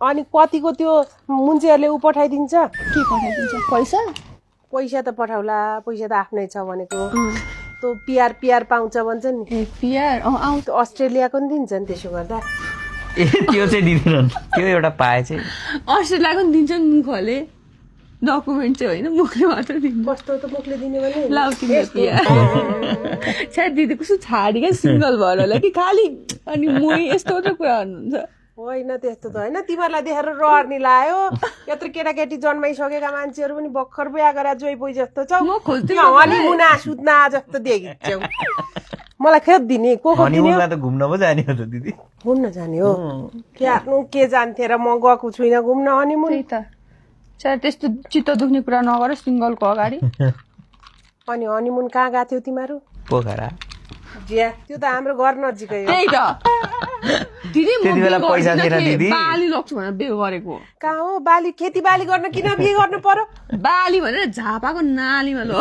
अनि कतिको त्यो मुन्चेहरूले उ पठाइदिन्छ के पठाइदिन्छ पैसा पैसा त पठाउला पैसा त आफ्नै छ भनेको त्यो पिआर पाउँछ भन्छ नि ए पिआर आउँछ अस्ट्रेलियाको नि दिन्छ नि त्यसो गर्दा ए त्यो चाहिँ दिँदैन त्यो एउटा पाए चाहिँ अस्ट्रेलियाको नि दिन्छ नि मुखले डकुमेन्ट चाहिँ होइन मुखले मात्र दिन्छ कस्तो त मुखले दिने भने लाउ तिम्रो पिआर छ्या दिदी कस्तो छाडी क्या सिङ्गल भएर होला कि खालि अनि मै यस्तो मात्र कुरा गर्नुहुन्छ होइन त्यस्तो त होइन तिमीहरूलाई देखेर रहर नि लायो यत्रो केटाकेटी जन्माइसकेका मान्छेहरू पनि भर्खर बिहा गरेर जोइ पोइ जस्तो छौ म खोज्दै हनीमुना सुत्ना जस्तो देखिन्छौ मलाई खेत दिने को दिने हनीमुनलाई त घुम्न पो जाने हो त दिदी घुम्न जाने हो के जान्थे र म गएको छुइनँ घुम्न हनीमुन त्यही त छ्या त्यस्तो चित्त दुख्ने कुरा नगर सिङ्गलको अगाडि अनि हनीमुन कहाँ गएको थियौ तिमीहरू पोखरा ज्या त्यो त हाम्रो घर नजिकै हो त्यही त दिदी म त्यति बेला बिहे पैसा गर्दिनँ थिएन कि दिदी। बाली लग्छु भनेर बिहे गरेको कहाँ हो बाली खेतीबाली गर्न किन बिहे गर्नु पर्यो बाली भनेर झापाको नालीमा ल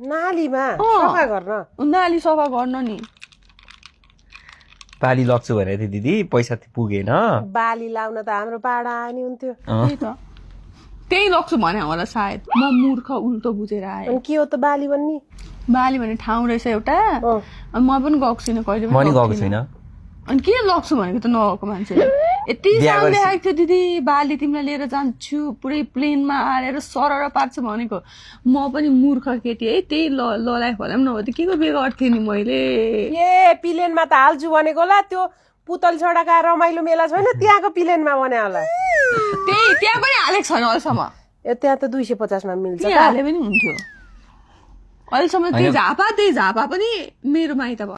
नालीमा सफा गर्न नाली सफा गर्न नि पाली लग्छु भनेको थिएँ दिदी पैसा पुगेन बाली लाउन त हाम्रो पाडा आयो नि हुन्थ्यो त्यही त त्यही लग्छु भने होला सायद म मूर्ख उल्टो बुझेर आएँ अनि के हो त बाली भन्ने बाली भन्ने ठाउँ रहेछ एउटा अनि म पनि गएको छुइनँ कहिले म नि गएको पनि छुइनँ अनि किन लग्छु भनेको त नगएको मान्छेले यति बिहा साल गरेपछि- देखाएको थियो दिदी बाली तिमीलाई लिएर जान्छु पुरै प्लेनमा हालेर सरर पार्छु भनेको म पनि मूर्ख केटी है त्यही ललाइ होला पनि नभए त के को बिहे गर्थेँ नि मैले ए पिलेनमा त हाल्छु भनेको होला त्यो पुतल छडाका रमाइलो मेला छैन त्यहाँको पिलेनमा भने होला त्यही त्यहाँ पनि हालेको छैन अहिलेसम्म ए त्यहाँ त 250 मा मिल्छ त्यही हाले पनि हुन्थ्यो अहिलेसम्म त्यही झापा पनि मेरो माइत भयो